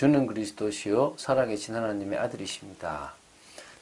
주는 그리스도시요 살아계신 하나님의 아들이십니다.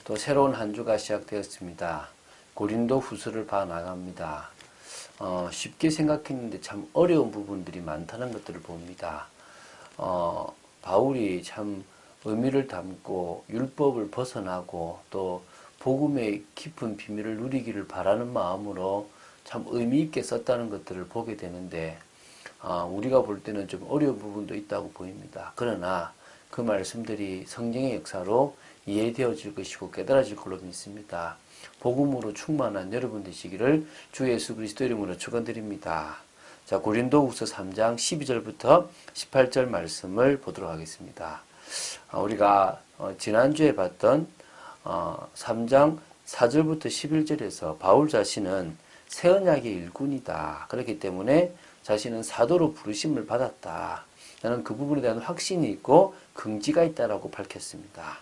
또 새로운 한 주가 시작되었습니다. 고린도 후서를 봐 나갑니다. 쉽게 생각했는데 참 어려운 부분들이 많다는 것들을 봅니다. 바울이 참 의미를 담고 율법을 벗어나고 또 복음의 깊은 비밀을 누리기를 바라는 마음으로 참 의미 있게 썼다는 것들을 보게 되는데 우리가 볼 때는 좀 어려운 부분도 있다고 보입니다. 그러나 그 말씀들이 성령의 역사로 이해되어질 것이고 깨달아질 걸로 믿습니다. 복음으로 충만한 여러분 되시기를 주 예수 그리스도 이름으로 축원드립니다. 자, 고린도후서 3장 12절부터 18절 말씀을 보도록 하겠습니다. 우리가 지난주에 봤던 3장 4절부터 11절에서 바울 자신은 새 언약의 일꾼이다. 그렇기 때문에 자신은 사도로 부르심을 받았다. 나는 그 부분에 대한 확신이 있고 긍지가 있다라고 밝혔습니다.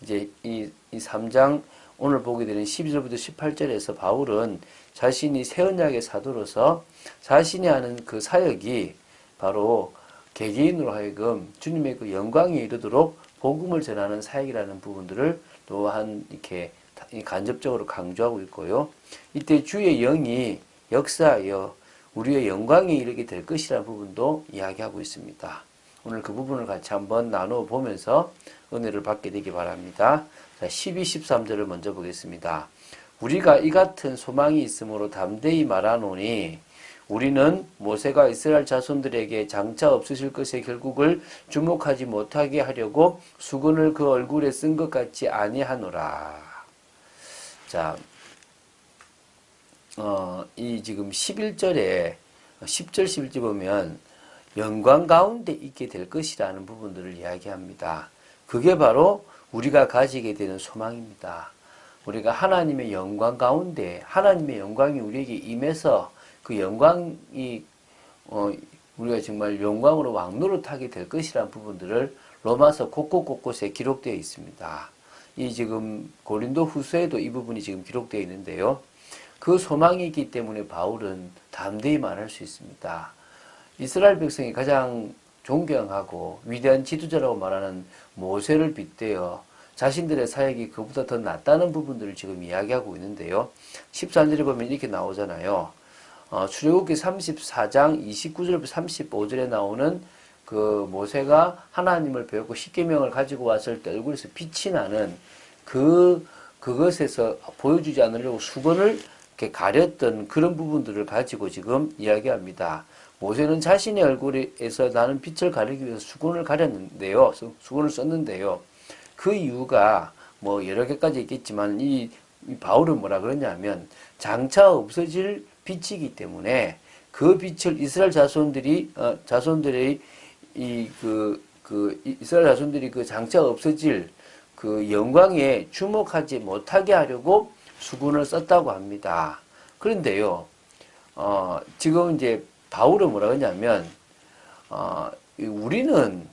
이제 이 3장 오늘 보게 되는 12절부터 18절에서 바울은 자신이 새 언약의 사도로서 자신이 하는 그 사역이 바로 개개인으로 하여금 주님의 그 영광에 이르도록 복음을 전하는 사역이라는 부분들을 또한 이렇게 간접적으로 강조하고 있고요. 이때 주의 영이 역사하여 우리의 영광에 이르게 될 것이라는 부분도 이야기하고 있습니다. 오늘 그 부분을 같이 한번 나누어 보면서 은혜를 받게 되기 바랍니다. 자, 12, 13절을 먼저 보겠습니다. 우리가 이 같은 소망이 있으므로 담대히 말하노니 우리는 모세가 이스라엘 자손들에게 장차 없으실 것의 결국을 주목하지 못하게 하려고 수건을 그 얼굴에 쓴 것 같지 아니하노라. 자, 이 지금 11절에 10절 11절 보면 영광 가운데 있게 될 것이라는 부분들을 이야기합니다. 그게 바로 우리가 가지게 되는 소망입니다. 우리가 하나님의 영광 가운데 하나님의 영광이 우리에게 임해서 그 영광이 우리가 정말 영광으로 왕노릇하게 될 것이라는 부분들을 로마서 곳곳곳곳에 기록되어 있습니다. 이 지금 고린도 후서에도 이 부분이 지금 기록되어 있는데요. 그 소망이 있기 때문에 바울은 담대히 말할 수 있습니다. 이스라엘 백성이 가장 존경하고 위대한 지도자라고 말하는 모세를 빗대어 자신들의 사역이 그보다 더 낫다는 부분들을 지금 이야기하고 있는데요. 13절에 보면 이렇게 나오잖아요. 출애굽기 34장 29절부터 35절에 나오는 그 모세가 하나님을 배웠고 십계명을 가지고 왔을 때 얼굴에서 빛이 나는 그것에서 보여주지 않으려고 수건을 이렇게 가렸던 그런 부분들을 가지고 지금 이야기합니다. 모세는 자신의 얼굴에서 나는 빛을 가리기 위해서 수건을 가렸는데요. 수건을 썼는데요. 그 이유가 뭐 여러 개까지 있겠지만 이 바울은 뭐라 그러냐면 장차 없어질 빛이기 때문에 그 빛을 이스라엘 자손들이 이스라엘 자손들이 그 장차 없어질 그 영광에 주목하지 못하게 하려고 수건을 썼다고 합니다. 그런데요, 지금 이제 바울은 뭐라 그러냐면, 우리는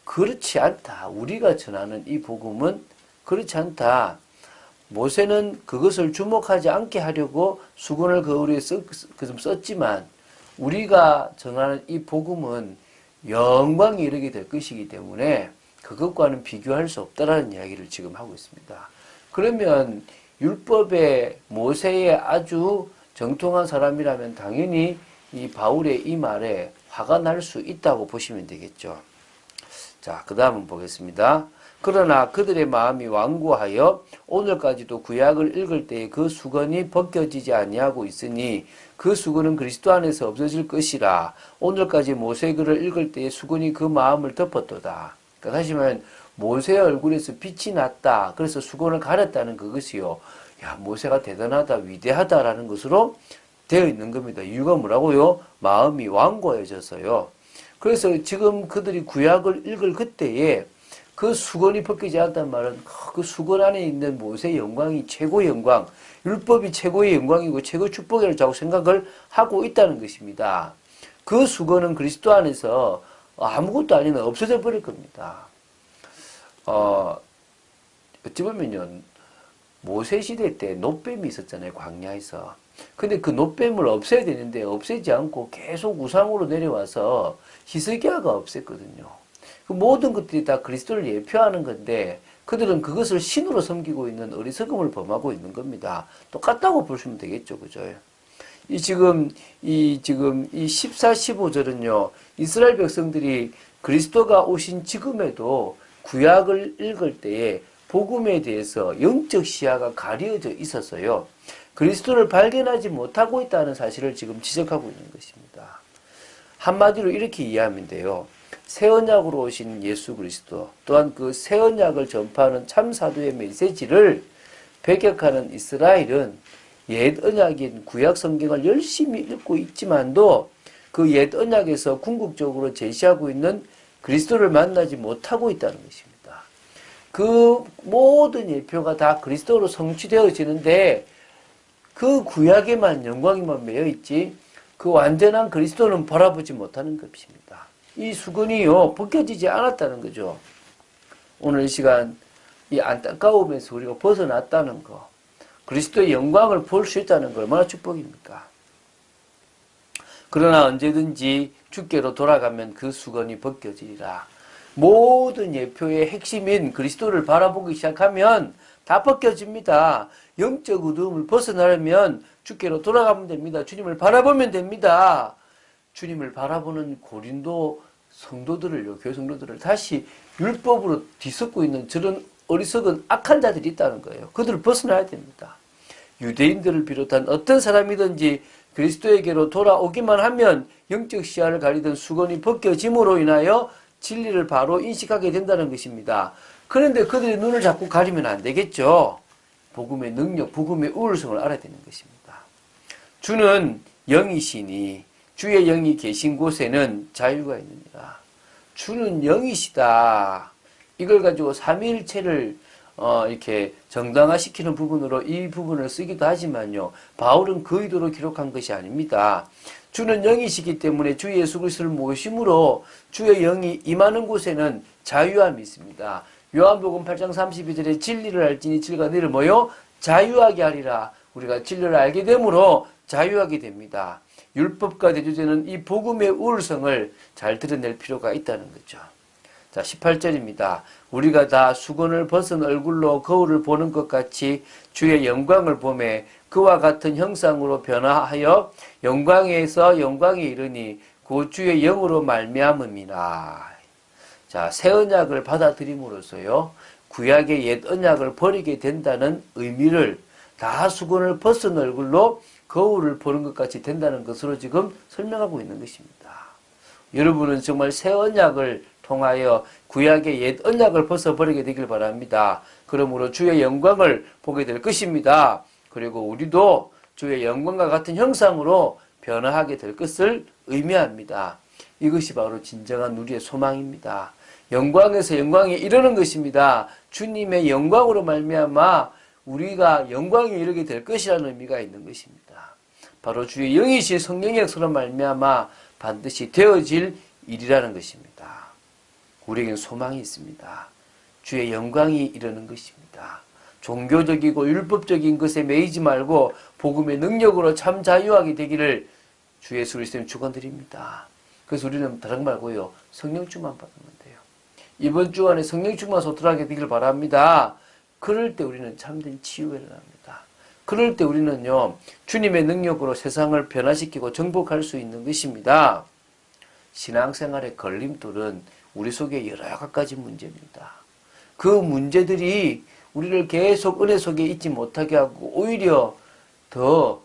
그렇지 않다. 우리가 전하는 이 복음은 그렇지 않다. 모세는 그것을 주목하지 않게 하려고 수건을 그 얼굴에 썼지만, 우리가 전하는 이 복음은 영광에 이르게 될 것이기 때문에 그것과는 비교할 수 없다라는 이야기를 지금 하고 있습니다. 그러면 율법의 모세의 아주 정통한 사람이라면 당연히 이 바울의 이 말에 화가 날 수 있다고 보시면 되겠죠. 자, 그 다음은 보겠습니다. 그러나 그들의 마음이 완고하여 오늘까지도 구약을 읽을 때에 그 수건이 벗겨지지 아니하고 있으니 그 수건은 그리스도 안에서 없어질 것이라. 오늘까지 모세 글을 읽을 때에 수건이 그 마음을 덮었도다. 그러니까 다시 말하면 모세의 얼굴에서 빛이 났다. 그래서 수건을 가렸다는 그것이요. 야, 모세가 대단하다, 위대하다라는 것으로 되어 있는 겁니다. 이유가 뭐라고요? 마음이 완고해져서요. 그래서 지금 그들이 구약을 읽을 그때에 그 수건이 벗기지 않았단 말은 그 수건 안에 있는 모세의 영광이 최고의 영광, 율법이 최고의 영광이고 최고의 축복이라고 자꾸 생각을 하고 있다는 것입니다. 그 수건은 그리스도 안에서 아무것도 아닌 없어져 버릴 겁니다. 어찌 보면요, 모세 시대 때 놋뱀이 있었잖아요, 광야에서. 근데 그 놋뱀을 없애야 되는데 없애지 않고 계속 우상으로 내려와서 히스기야가 없앴거든요. 그 모든 것들이 다 그리스도를 예표하는 건데 그들은 그것을 신으로 섬기고 있는 어리석음을 범하고 있는 겁니다. 똑같다고 보시면 되겠죠. 그죠? 이 14, 15절은요, 이스라엘 백성들이 그리스도가 오신 지금에도 구약을 읽을 때에 복음에 대해서 영적 시야가 가려져 있어서요, 그리스도를 발견하지 못하고 있다는 사실을 지금 지적하고 있는 것입니다. 한마디로 이렇게 이해하면 돼요. 새 언약으로 오신 예수 그리스도, 또한 그 새 언약을 전파하는 참 사도의 메시지를 배격하는 이스라엘은 옛 언약인 구약 성경을 열심히 읽고 있지만도 그 옛 언약에서 궁극적으로 제시하고 있는 그리스도를 만나지 못하고 있다는 것입니다. 그 모든 예표가 다 그리스도로 성취되어지는데 그 구약에만 영광이만 매여 있지 그 완전한 그리스도는 바라보지 못하는 것입니다. 이 수건이요 벗겨지지 않았다는 거죠. 오늘 이 시간 이 안타까움에서 우리가 벗어났다는 거, 그리스도의 영광을 볼 수 있다는 거 얼마나 축복입니까? 그러나 언제든지 주께로 돌아가면 그 수건이 벗겨지리라. 모든 예표의 핵심인 그리스도를 바라보기 시작하면 다 벗겨집니다. 영적 어두움을 벗어나려면 주께로 돌아가면 됩니다. 주님을 바라보면 됩니다. 주님을 바라보는 고린도 성도들을요, 교회 성도들을 다시 율법으로 뒤섞고 있는 저런 어리석은 악한 자들이 있다는 거예요. 그들을 벗어나야 됩니다. 유대인들을 비롯한 어떤 사람이든지 그리스도에게로 돌아오기만 하면 영적 시야를 가리던 수건이 벗겨짐으로 인하여 진리를 바로 인식하게 된다는 것입니다. 그런데 그들의 눈을 자꾸 가리면 안 되겠죠. 복음의 능력, 복음의 우월성을 알아야 되는 것입니다. 주는 영이시니 주의 영이 계신 곳에는 자유가 있느니라. 주는 영이시다. 이걸 가지고 삼위일체를 이렇게 정당화시키는 부분으로 이 부분을 쓰기도 하지만요. 바울은 그 의도로 기록한 것이 아닙니다. 주는 영이시기 때문에 주 예수 그리스도를 모심으로 주의 영이 임하는 곳에는 자유함이 있습니다. 요한복음 8장 32절에 진리를 알지니 진리가 너희를 뭐요? 자유하게 하리라. 우리가 진리를 알게 되므로 자유하게 됩니다. 율법과 대조되는 이 복음의 우월성을 잘 드러낼 필요가 있다는 거죠. 자, 18절입니다. 우리가 다 수건을 벗은 얼굴로 거울을 보는 것 같이 주의 영광을 보매 그와 같은 형상으로 변화하여 영광에서 영광에 이르니 그 주의 영으로 말미암음이라. 자, 새 언약을 받아들임으로써요, 구약의 옛 언약을 버리게 된다는 의미를 다 수건을 벗은 얼굴로 거울을 보는 것 같이 된다는 것으로 지금 설명하고 있는 것입니다. 여러분은 정말 새 언약을 통하여 구약의 옛 언약을 벗어버리게 되길 바랍니다. 그러므로 주의 영광을 보게 될 것입니다. 그리고 우리도 주의 영광과 같은 형상으로 변화하게 될 것을 의미합니다. 이것이 바로 진정한 우리의 소망입니다. 영광에서 영광에 이르는 것입니다. 주님의 영광으로 말미암아 우리가 영광에 이르게 될 것이라는 의미가 있는 것입니다. 바로 주의 영이신 성령의 역사로 말미암아 반드시 되어질 일이라는 것입니다. 우리에게는 소망이 있습니다. 주의 영광이 이르는 것입니다. 종교적이고 율법적인 것에 매이지 말고 복음의 능력으로 참 자유하게 되기를 주 예수 그리스도님 축원드립니다. 그래서 우리는 다른 말고요, 성령 충만 받으면 돼요. 이번 주 안에 성령 충만 소통하게 되기를 바랍니다. 그럴 때 우리는 참된 치유가 일어납니다. 그럴 때 우리는요, 주님의 능력으로 세상을 변화시키고 정복할 수 있는 것입니다. 신앙생활의 걸림돌은 우리 속에 여러 가지 문제입니다. 그 문제들이 우리를 계속 은혜 속에 있지 못하게 하고 오히려 더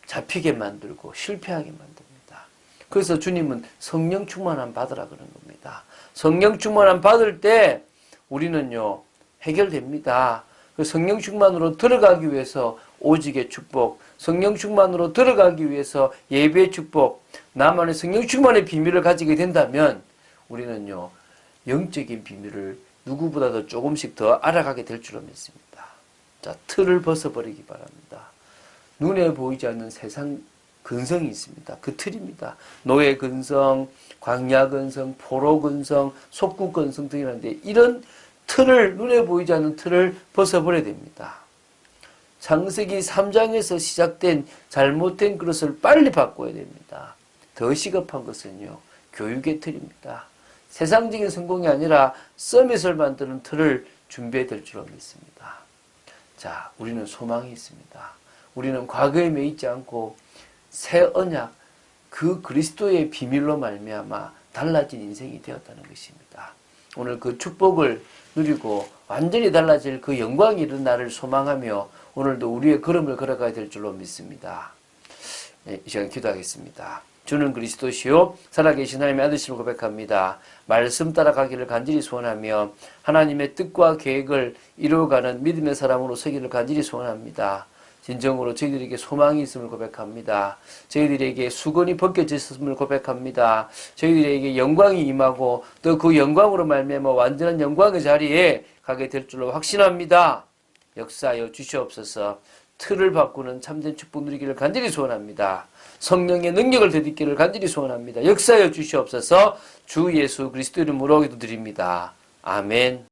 잡히게 만들고 실패하게 만듭니다. 그래서 주님은 성령 충만함 받으라 그런 겁니다. 성령 충만함 받을 때 우리는요, 해결됩니다. 그 성령 충만으로 들어가기 위해서 오직의 축복, 성령 충만으로 들어가기 위해서 예배의 축복, 나만의 성령 충만의 비밀을 가지게 된다면 우리는요, 영적인 비밀을 누구보다도 조금씩 더 알아가게 될 줄로 믿습니다. 자, 틀을 벗어버리기 바랍니다. 눈에 보이지 않는 세상 근성이 있습니다. 그 틀입니다. 노예 근성, 광야 근성, 포로 근성, 속국 근성 등이라는데 이런 틀을, 눈에 보이지 않는 틀을 벗어버려야 됩니다. 창세기 3장에서 시작된 잘못된 그릇을 빨리 바꿔야 됩니다. 더 시급한 것은요, 교육의 틀입니다. 세상적인 성공이 아니라 서밋을 만드는 틀을 준비해야 될 줄로 믿습니다. 자, 우리는 소망이 있습니다. 우리는 과거에 매이지 않고 새 언약, 그 그리스도의 비밀로 말미암아 달라진 인생이 되었다는 것입니다. 오늘 그 축복을 누리고 완전히 달라질 그 영광이 이른 날을 소망하며 오늘도 우리의 걸음을 걸어가야 될 줄로 믿습니다. 네, 이 시간 기도하겠습니다. 주는 그리스도시요 살아계신 하나님의 아들심을 고백합니다. 말씀 따라가기를 간절히 소원하며 하나님의 뜻과 계획을 이루어가는 믿음의 사람으로 서기를 간절히 소원합니다. 진정으로 저희들에게 소망이 있음을 고백합니다. 저희들에게 수건이 벗겨졌음을 고백합니다. 저희들에게 영광이 임하고 또 그 영광으로 말미암아 완전한 영광의 자리에 가게 될 줄로 확신합니다. 역사하여 주시옵소서. 틀을 바꾸는 참된 축복 누리기를 간절히 소원합니다. 성령의 능력을 되찾기를 간절히 소원합니다. 역사하여 주시옵소서. 주 예수 그리스도 이름으로 기도드립니다. 아멘.